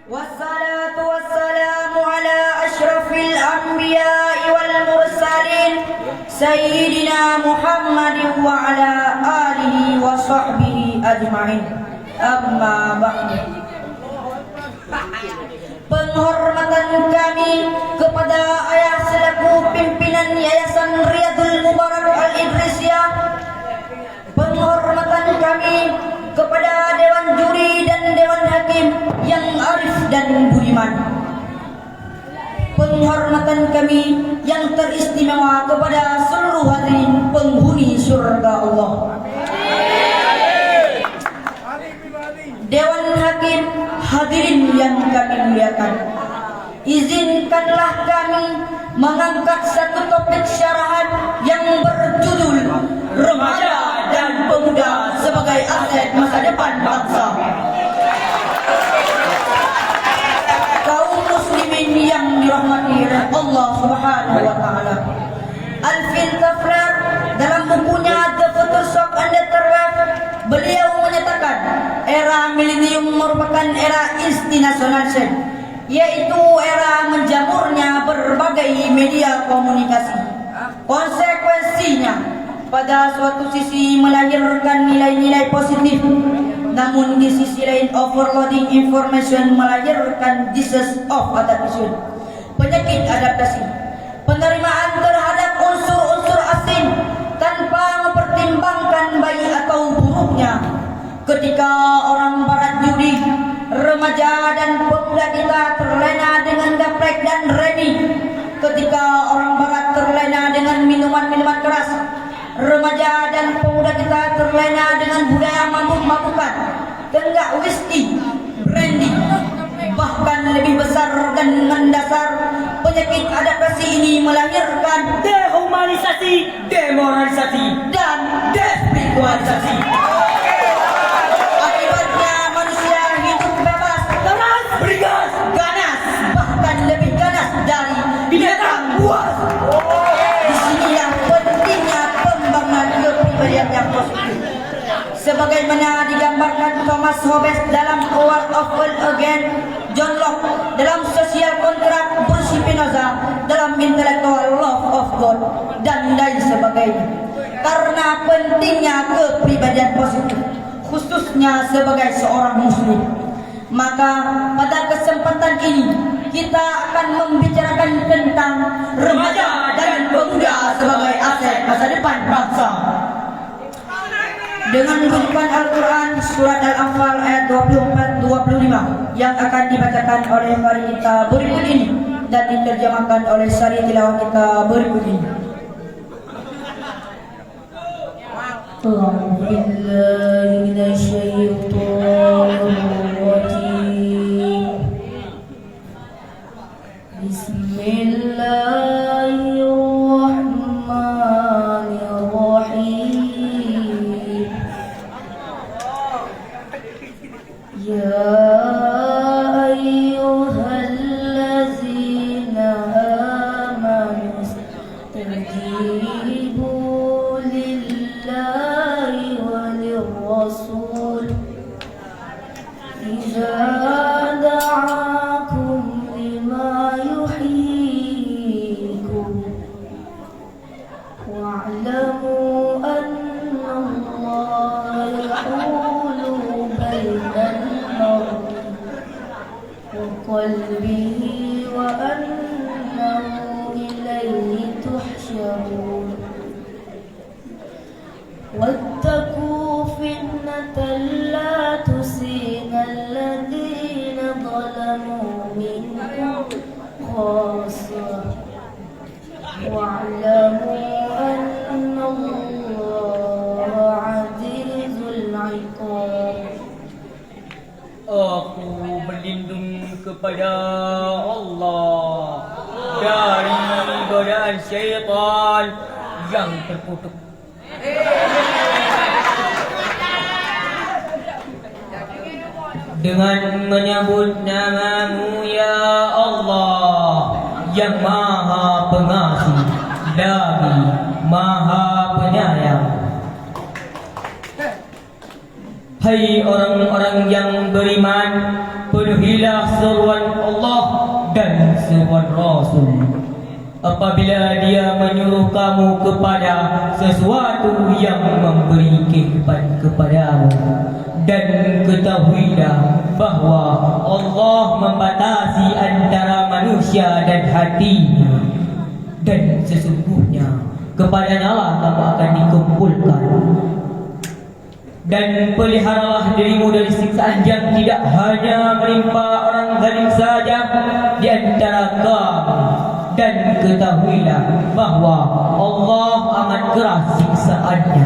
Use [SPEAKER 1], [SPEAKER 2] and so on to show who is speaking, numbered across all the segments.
[SPEAKER 1] Wassalatu wassalamu ala asyrafil anbiya'i wal mursalin Sayyidina Muhammadin wa ala alihi wa sahbihi ajma'in. Amma ba'du. Penghormatan kami kepada ayah selaku pimpinan Yayasan Riyadul Mubarak Al-Idrisiyah. Penghormatan kami kepada Dewan Juri dan Dewan Hakim yang arif dan budiman. Penghormatan kami yang teristimewa kepada seluruh hadirin penghuni surga Allah. Dewan Hakim, hadirin yang kami muliakan, izinkanlah kami mengangkat satu topik syarahan yang berjudul Remaja dan Pemuda sebagai Aset Masa Depan Bangsa. Kaum muslimin yang dirahmati Allah Subhanahu wa taala. Alvin Toffler dalam bukunya The Future Shock and the Third, beliau menyatakan era milenium merupakan era instinasi, yaitu era menjamurnya berbagai media komunikasi. Konsekuensinya pada suatu sisi melahirkan nilai-nilai positif, namun di sisi lain overloading information melahirkan disease of adaptation, penyakit adaptasi, penerimaan terhadap unsur-unsur asing tanpa mempertimbangkan baik atau buruknya. Ketika orang barat judi, remaja dan pemuda kita terlena dengan gaplek dan remi. Ketika orang barat terlena dengan minuman-minuman keras, remaja dan pemuda kita terlena dengan budaya mabuk-mabukan, tenggak whisky, brandy. Bahkan lebih besar dan mendasar, penyakit adaptasi ini melahirkan dehumanisasi, demoralisasi, dan despiritualisasi. Akibatnya manusia hidup bebas, ganas, beringas, ganas, bahkan lebih ganas dari binatang buas. Disinilah pentingnya pembangunan kepribadian yang positif, sebagaimana digambarkan Thomas Hobbes dalam A World of World Again, John Locke dalam Social Contract, Bruce Spinoza dalam Intellectual Love of God, dan lain sebagainya. Karena pentingnya kepribadian positif, khususnya sebagai seorang muslim, maka pada kesempatan ini kita akan membicarakan tentang remaja dan pemuda sebagai aset masa depan bangsa. Dengan rujukan Al-Quran Surat Al-Anfal ayat 24-25 yang akan dibacakan oleh mari kita berikut ini dan diterjemahkan oleh sari tilawah kita berikut ini. A'udzu billahi minasyaitonir rajim. Bismillahirrahmanirrahim. Ya ayyuhallazina amanu istajibu lillahi walirrasul idza da'akum lima yuhyikum wa'lamu anna Allaha yahulu bainan وقلبه وأنه إليه تحشرون واتقوا فتنة لا تصيبن الذين ظلموا منكم خاصة واعلموا أن الله عزيز العقاب.
[SPEAKER 2] Aku berlindung kepada Allah dari godaan syaitan yang terkutuk. Dengan menyebut namamu ya Allah yang maha pengasih lagi maha penyayang. Hai orang-orang yang beriman, penuhilah seruan Allah dan seruan Rasul. Apabila dia menyuruh kamu kepada sesuatu yang memberi kehidupan kepadamu, dan ketahuilah bahawa Allah membatasi antara manusia dan hatinya, dan sesungguhnya kepada Allah kamu akan dikumpulkan. Dan peliharalah dirimu dari siksaan yang tidak hanya menimpa orang zalim saja di antara kamu, dan ketahuilah bahawa Allah amat keras siksaannya.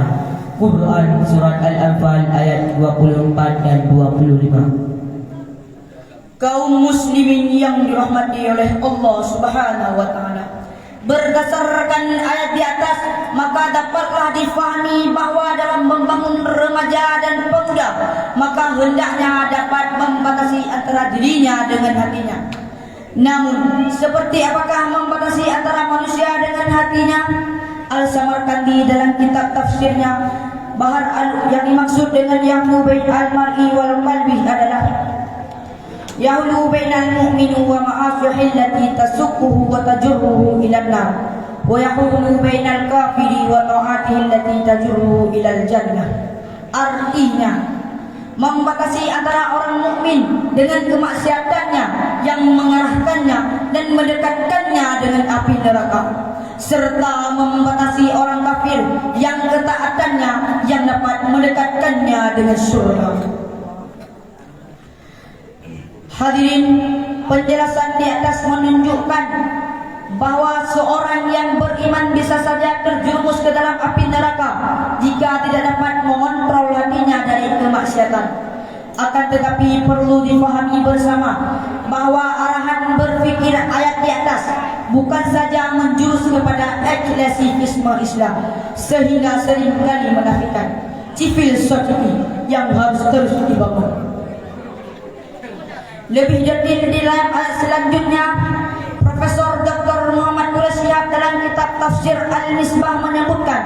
[SPEAKER 2] Quran Surat Al-Anfal ayat 24 dan 25.
[SPEAKER 1] Kaum muslimin yang dirahmati oleh Allah Subhanahu wa taala, berdasarkan ayat di atas, maka dapatlah difahami bahawa dalam membangun remaja dan pemuda, maka hendaknya dapat membatasi antara dirinya dengan hatinya. Namun, seperti apakah membatasi antara manusia dengan hatinya? Al-Samarkandi dalam kitab tafsirnya, Bahar yang dimaksud dengan yahlu bain al-mar'i wal qalbi adalah yahlu bainal mu'mini wa ma'asihi allati tasukkuhu wa tajurruhu ila an-nar, wa yahulu bainal kafiri wa ta'atihi allati tajurruhu ila al-jannah. Artinya, membatasi antara orang mukmin dengan kemaksiatannya yang mengarahkannya dan mendekatkannya dengan api neraka, serta membatasi orang kafir yang ketaatannya yang dapat mendekatkannya dengan surga. Hadirin, penjelasan di atas menunjukkan bahawa seorang yang beriman bisa saja terjerumus ke dalam api neraka jika tidak dapat mengontrol hatinya dari kemaksiatan. Akan tetapi perlu difahami bersama bahawa arahan berfikir ayat di atas bukan saja menjurus kepada eklasifisme Islam sehingga seringkali menafikan civil society yang harus terus dibangun. Lebih detail di dalam ayat selanjutnya, Profesor Dr. Muhammad Quraisyihab dalam kitab Tafsir Al-Misbah menyebutkan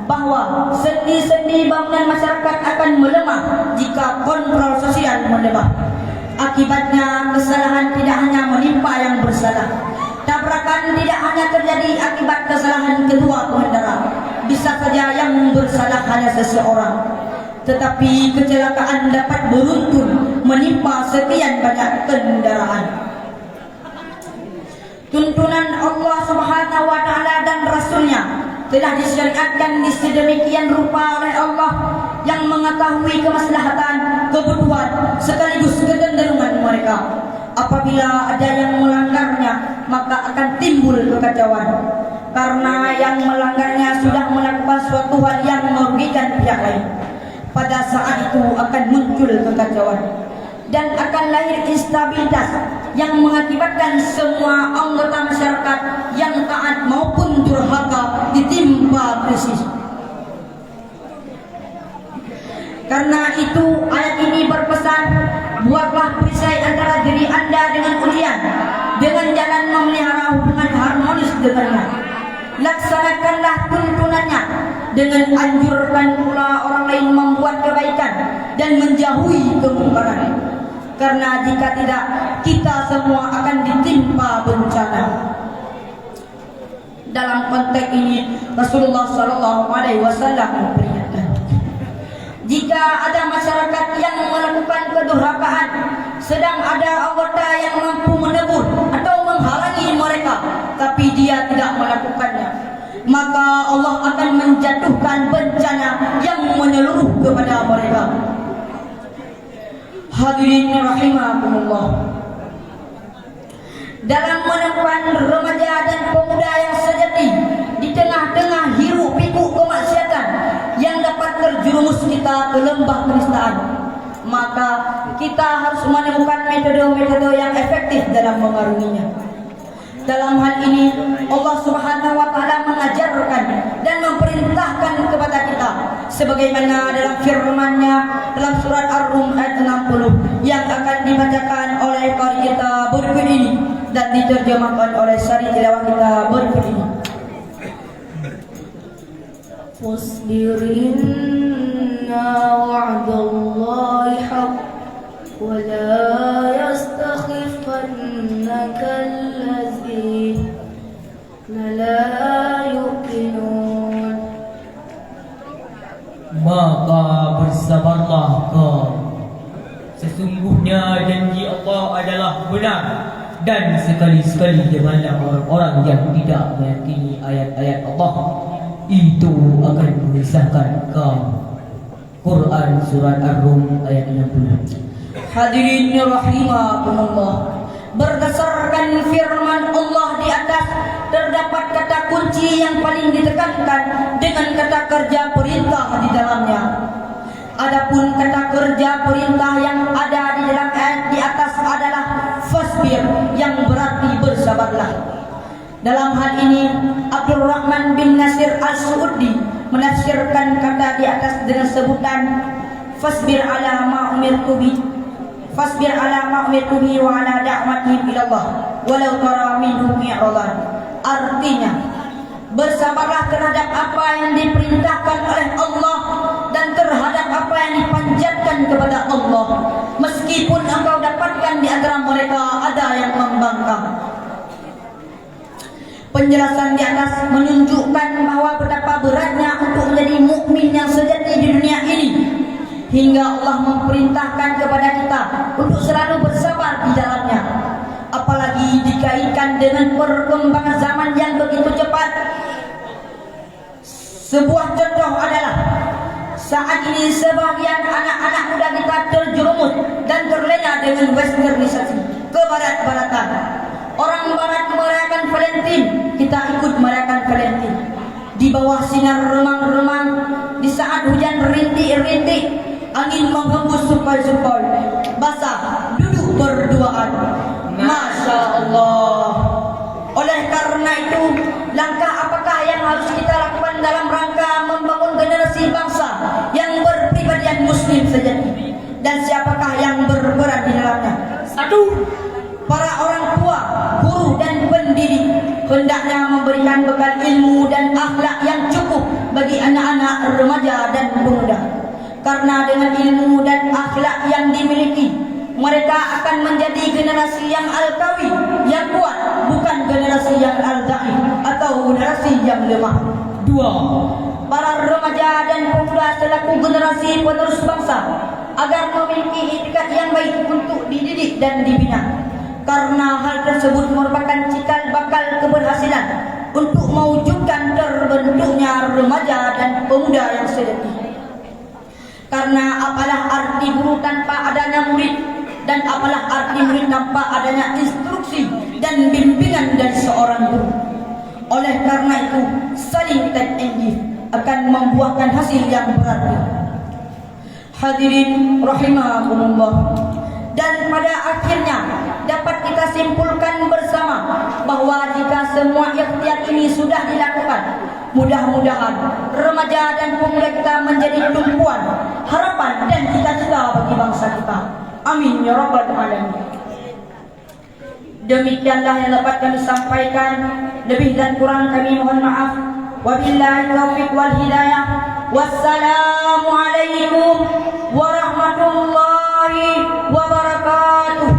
[SPEAKER 1] bahawa sendi-sendi bangunan masyarakat akan melemah jika kontrol sosial melemah. Akibatnya kesalahan tidak hanya menimpa yang bersalah. Tabrakan tidak hanya terjadi akibat kesalahan kedua pengendara. Bisa saja yang bersalah hanya seseorang, tetapi kecelakaan dapat beruntun menimpa sekian banyak kendaraan. Tuntunan Allah Subhanahu wa taala dan Rasulnya telah disyariatkan di sedemikian rupa oleh Allah yang mengetahui kemaslahatan, kebutuhan sekaligus kecenderungan mereka. Apabila ada yang melanggarnya, maka akan timbul kekacauan, karena yang melanggarnya sudah melakukan suatu hal yang merugikan pihak lain. Pada saat itu akan muncul kekacauan dan akan lahir instabilitas yang mengakibatkan semua anggota masyarakat yang taat maupun durhaka ditimpa krisis. Karena itu ayat ini berpesan, buatlah perisai antara diri anda dengan ujian dengan jalan memelihara hubungan harmonis dengannya. Laksanakanlah tuntunannya dengan anjurkan pula orang lain membuat kebaikan dan menjauhi kemungkaran. Karena jika tidak, kita semua akan ditimpa bencana. Dalam konteks ini Rasulullah SAW memperingatkan, jika ada masyarakat yang melakukan kedurhakaan, sedang ada anggota yang mampu menegur atau menghalangi mereka, tapi dia tidak melakukannya, maka Allah akan menjatuhkan bencana yang menyeluruh kepada mereka. Hadirin rahimakumullah, dalam menemukan remaja dan pemuda yang sejati di tengah-tengah hiruk pikuk kemaksiatan yang dapat terjerumus kita ke lembah kenistaan, maka kita harus menemukan metode-metode yang efektif dalam mengarunginya. Dalam hal ini Allah Subhanahu wa taala mengajarkan dan memerintahkan kepada kita sebagaimana dalam firman-Nya dalam surat Ar-Rum ayat 60 yang akan dibacakan oleh qari kita berikut ini dan diterjemahkan oleh syari tilawah kita berikut ini. Wasbir inna wa'dallahi haqq ولا يستخفنك الذين لا يؤمنون.
[SPEAKER 2] Maka bersabarlah kau. Sesungguhnya janji Allah adalah benar, dan sekali-sekali janganlah orang-orang yang tidak meyakini ayat-ayat Allah itu akan memisahkan kau. Quran surat Ar-Rum ayat 60.
[SPEAKER 1] Hadirin rahimakumullah, berdasarkan firman Allah di atas terdapat kata kunci yang paling ditekankan dengan kata kerja perintah di dalamnya. Adapun kata kerja perintah yang ada di dalam ayat di atas adalah fasbir, yang berarti bersabarlah. Dalam hal ini Abdul Rahman bin Nasir Al-Suudi menafsirkan kata di atas dengan sebutan fasbir ala ma umirtu bi, fasbir ala ma umirtu bi wa ala da'watihim ila Allah walau tara minhum i'radan. Artinya, bersabarlah terhadap apa yang diperintahkan oleh Allah dan terhadap apa yang dipanjatkan kepada Allah, meskipun engkau dapatkan di antara mereka ada yang membangkang. Penjelasan di atas menunjukkan bahwa betapa beratnya untuk menjadi mukmin yang sejati di dunia ini, hingga Allah memerintahkan kepada kita untuk selalu bersabar di dalamnya. Apalagi dikaitkan dengan perkembangan zaman yang begitu cepat. Sebuah contoh adalah saat ini sebagian anak-anak muda kita terjerumus dan terlena dengan westernisasi, kebarat-baratan. Orang barat merayakan Valentine, kita ikut merayakan Valentine. Di bawah sinar remang-remang, di saat hujan rintik-rintik, angin menghembus sepoi-sepoi, basah, duduk berduaan. Masya Allah. Oleh karena itu, langkah apakah yang harus kita lakukan dalam rangka membangun generasi bangsa yang berpribadian muslim sejati? Dan siapakah yang berperan di dalamnya? Satu, para orang tua, guru dan pendidik hendaknya memberikan bekal ilmu dan akhlak yang cukup bagi anak-anak, remaja dan pemuda. Karena dengan ilmu dan akhlak yang dimiliki, mereka akan menjadi generasi yang al-qawi, yang kuat, bukan generasi yang al-dhaif atau generasi yang lemah. Dua, para remaja dan pemuda selaku generasi penerus bangsa agar memiliki itikat yang baik untuk dididik dan dibina. Karena hal tersebut merupakan cikal bakal keberhasilan untuk mewujudkan terbentuknya remaja dan pemuda yang sejati. Karena apalah arti guru tanpa adanya murid, dan apalah arti murid tanpa adanya instruksi dan bimbingan dari seorang guru. Oleh karena itu, saling ta'injif akan membuahkan hasil yang berarti. Hadirin rahimakumullah. Dan pada akhirnya dapat kita simpulkan bersama bahwa jika semua ikhtiar ini sudah dilakukan, mudah-mudahan remaja dan pemuda kita menjadi tumpuan harapan dan cita-cita bagi bangsa kita. Amin ya rabbal alamin. Demikianlah yang dapat kami sampaikan. Lebih dan kurang kami mohon maaf. Wabillahi taufiq wal hidayah. Wassalamualaikum warahmatullahi wabarakatuh.